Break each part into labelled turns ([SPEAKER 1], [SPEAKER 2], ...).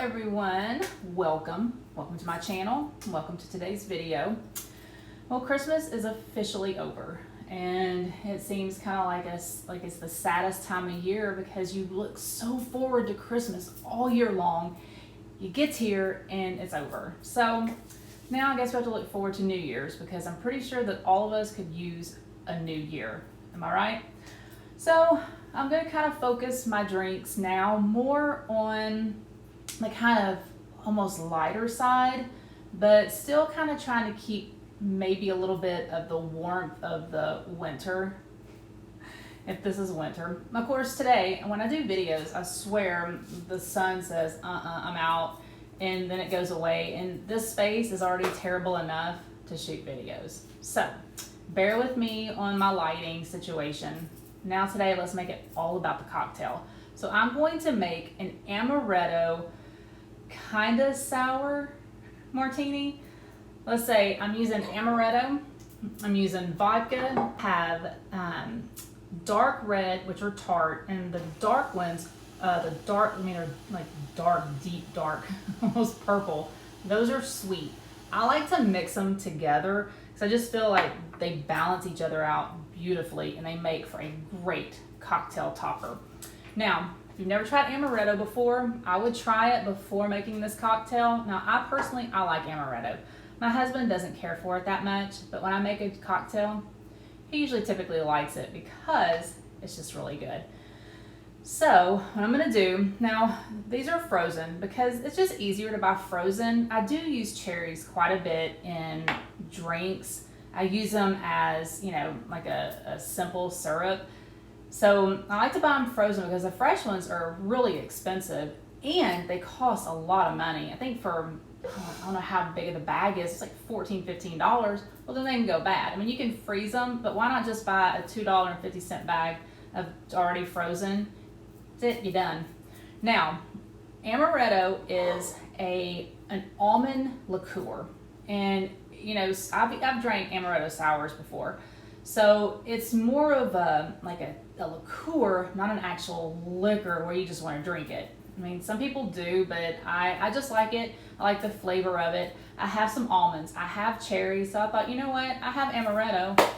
[SPEAKER 1] everyone, welcome to my channel. Welcome to today's video. Well, Christmas is officially over, and it seems kind of like it's the saddest time of year because you look so forward to Christmas all year long. You get here and it's over. So now I guess we have to look forward to New Year's, because I'm pretty sure that all of us could use a new year. Am I right? So I'm going to kind of focus my drinks now more on the kind of almost lighter side, but still kind of trying to keep maybe a little bit of the warmth of the winter, if this is winter. Of course, today when I do videos, I swear the sun says I'm out, and then it goes away, and this space is already terrible enough to shoot videos. So bear with me on my lighting situation. Now today, let's make it all about the cocktail. So I'm going to make an amaretto kind of sour martini. Let's say I'm using amaretto, I'm using vodka, have dark red, which are tart, and the dark ones, they're like dark, deep dark, almost purple. Those are sweet. I like to mix them together because I just feel like they balance each other out beautifully, and they make for a great cocktail topper. Now, if you've never tried amaretto before, I would try it before making this cocktail. Now, I like amaretto. My husband doesn't care for it that much, but when I make a cocktail, he usually typically likes it because it's just really good. So what I'm going to do, now these are frozen because it's just easier to buy frozen. I do use cherries quite a bit in drinks. I use them as, like a simple syrup. So I like to buy them frozen because the fresh ones are really expensive and they cost a lot of money. I think for, I don't know how big of the bag is, it's like $14, $15. Well, then they can go bad. I mean, you can freeze them, but why not just buy a $2.50 bag of already frozen? That's it, you're done. Now, amaretto is an almond liqueur, and I've drank amaretto sours before, so it's more of a liqueur, not an actual liquor where you just want to drink it. I mean, some people do, but I just like it. I like the flavor of it. I have some almonds, I have cherries, so I thought, you know what, I have amaretto,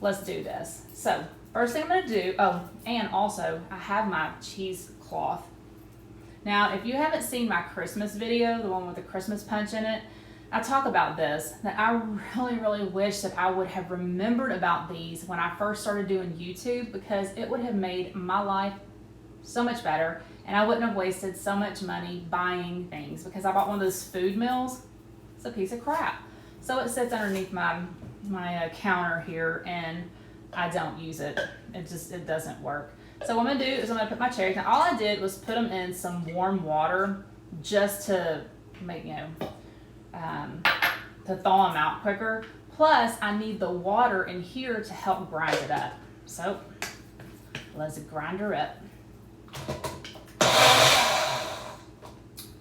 [SPEAKER 1] let's do this. So first thing I'm going to do, and also I have my cheesecloth. Now, if you haven't seen my Christmas video, the one with the Christmas punch in it, I talk about this, that I really, really wish that I would have remembered about these when I first started doing YouTube, because it would have made my life so much better, and I wouldn't have wasted so much money buying things, because I bought one of those food mills. It's a piece of crap. So it sits underneath my counter here, and I don't use it. It doesn't work. So what I'm gonna do is I'm gonna put my cherries. Now all I did was put them in some warm water just to make, to thaw them out quicker. Plus, I need the water in here to help grind it up. So, let's grind her up.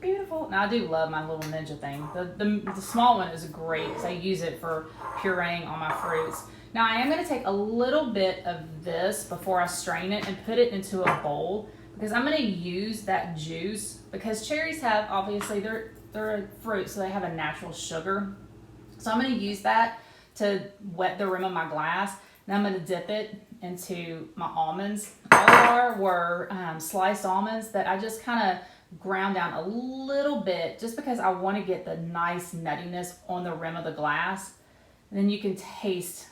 [SPEAKER 1] Beautiful. Now, I do love my little ninja thing. The small one is great because I use it for pureeing all my fruits. Now, I am going to take a little bit of this before I strain it and put it into a bowl, because I'm going to use that juice, because cherries have, obviously, they're a fruit, so they have a natural sugar. So I'm going to use that to wet the rim of my glass. Then I'm going to dip it into my almonds. All they were sliced almonds that I just kind of ground down a little bit, just because I want to get the nice nuttiness on the rim of the glass. And then you can taste,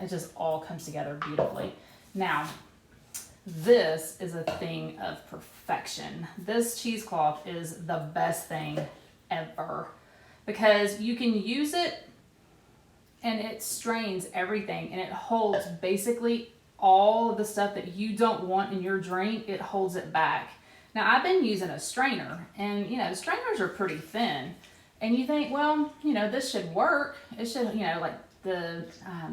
[SPEAKER 1] it just all comes together beautifully. Now, this is a thing of perfection. This cheesecloth is the best thing ever, because you can use it and it strains everything, and it holds basically all of the stuff that you don't want in your drink. It holds it back. Now, I've been using a strainer, and the strainers are pretty thin, and you think, well, this should work. It should, like the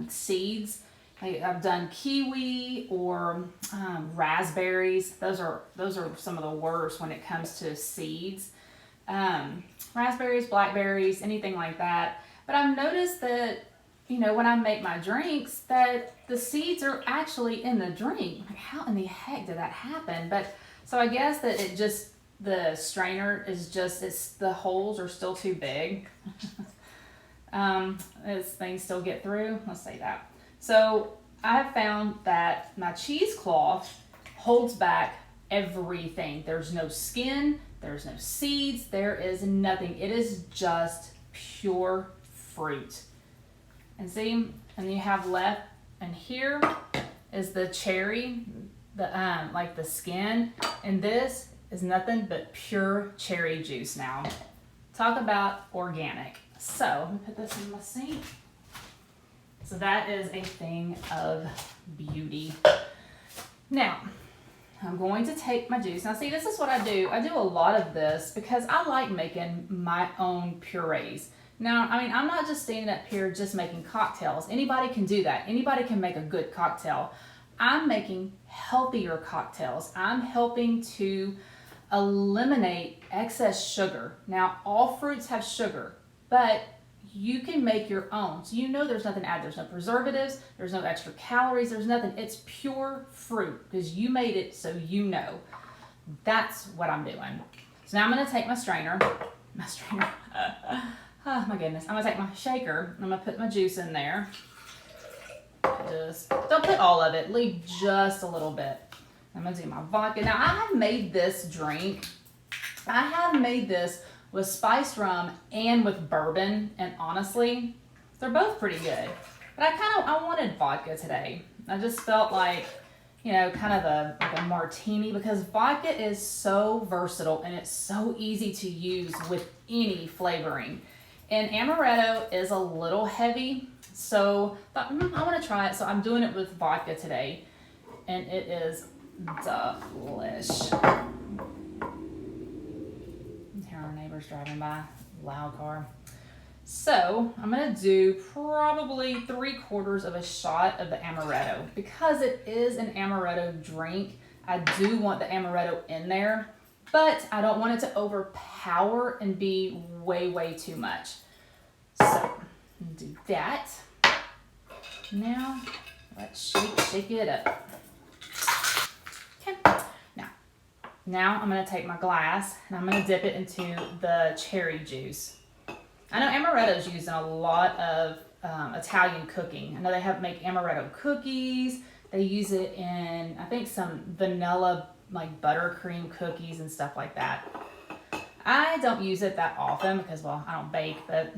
[SPEAKER 1] seeds, I've done kiwi or raspberries. Those are some of the worst when it comes to seeds. Raspberries, blackberries, anything like that. But I've noticed that, when I make my drinks, that the seeds are actually in the drink. Like, how in the heck did that happen? But so I guess that it just the strainer is just, the holes are still too big. As things still get through, let's say that. So I have found that my cheesecloth holds back everything. There's no skin, there's no seeds, there is nothing. It is just pure fruit. And see, and you have left, and here is the cherry, the like the skin, and this is nothing but pure cherry juice now. Talk about organic. So let me put this in my sink. So that is a thing of beauty. Now, I'm going to take my juice. Now see, this is what I do. I do a lot of this because I like making my own purees. Now, I mean, I'm not just standing up here just making cocktails. Anybody can do that. Anybody can make a good cocktail. I'm making healthier cocktails. I'm helping to eliminate excess sugar. Now, all fruits have sugar, but you can make your own. So you know there's nothing added. There's no preservatives. There's no extra calories. There's nothing. It's pure fruit because you made it, so you know. That's what I'm doing. So now I'm going to take my strainer. Oh my goodness. I'm going to take my shaker. I'm going to put my juice in there. Just don't put all of it. Leave just a little bit. I'm going to do my vodka. Now, I have made this drink. I have made this with spiced rum and with bourbon, and honestly, they're both pretty good. But I wanted vodka today. I just felt like, you know, kind of like a martini, because vodka is so versatile and it's so easy to use with any flavoring. And Amaretto is a little heavy, so I want to try it. So I'm doing it with vodka today, and it is delish. Our neighbor's driving by, loud car. So I'm gonna do probably 3/4 of a shot of the Amaretto. Because it is an Amaretto drink, I do want the Amaretto in there, but I don't want it to overpower and be way too much. So do that. Now let's shake it up. Okay. Now I'm going to take my glass and I'm going to dip it into the cherry juice. I know Amaretto is used in a lot of Italian cooking. I know they make Amaretto cookies. They use it in, I think, some vanilla like buttercream cookies and stuff like that. I don't use it that often because, well, I don't bake, but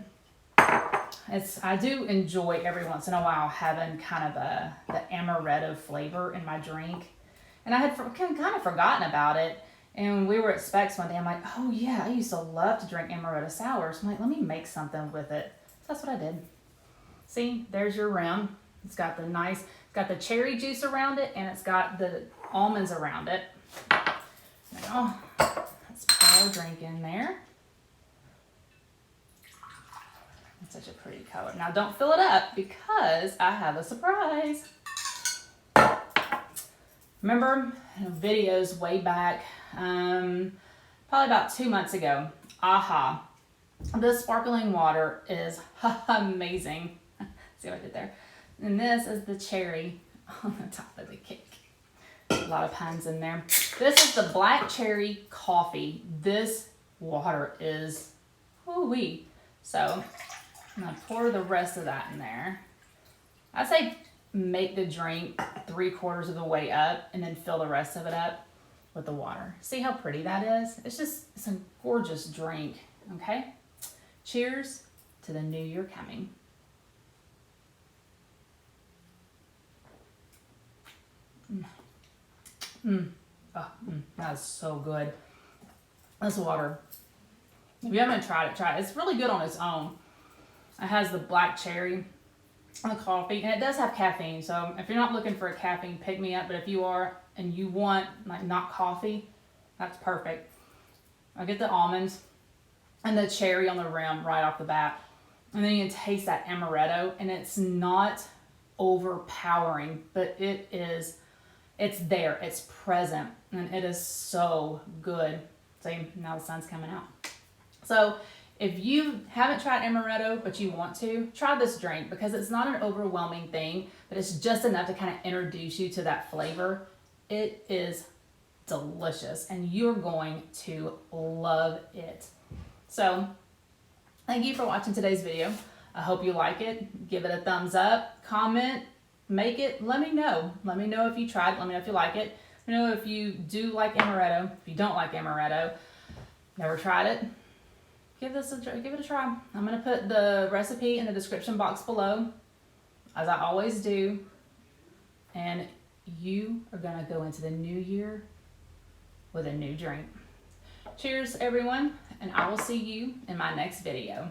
[SPEAKER 1] I do enjoy every once in a while having kind of the Amaretto flavor in my drink. And I had kind of forgotten about it. And we were at Specs one day. I'm like, oh yeah, I used to love to drink Amaretto sours. I'm like, let me make something with it. So that's what I did. See, there's your rim. It's got the cherry juice around it, and it's got the almonds around it. Now, let's pour our drink in there. It's such a pretty color. Now, don't fill it up because I have a surprise. Remember videos way back, probably about 2 months ago, aha, this sparkling water is amazing. See what I did there? And this is the cherry on the top of the cake. A lot of puns in there. This is the black cherry coffee. This water is woo-wee. So I'm gonna pour the rest of that in there. I say make the drink 3/4 of the way up and then fill the rest of it up with the water. See how pretty that is? It's a gorgeous drink, okay? Cheers to the new year coming. That is so good. This water, if you haven't tried it, try it. It's really good on its own. It has the black cherry and the coffee, and it does have caffeine. So if you're not looking for a caffeine pick-me-up, but if you are and you want like not coffee, that's perfect. I'll get the almonds and the cherry on the rim right off the bat, and then you can taste that amaretto, and it's not overpowering, but it's there, it's present, and it is so good. See, now the sun's coming out. So if you haven't tried amaretto, but you want to, try this drink because it's not an overwhelming thing, but it's just enough to kind of introduce you to that flavor. It is delicious and you're going to love it. So thank you for watching today's video. I hope you like it. Give it a thumbs up, comment, make it, let me know. Let me know if you tried, let me know if you like it. Let me know if you do like amaretto. If you don't like amaretto, never tried it, give it a try. I'm gonna put the recipe in the description box below, as I always do. And you are gonna go into the new year with a new drink. Cheers, everyone, and I will see you in my next video.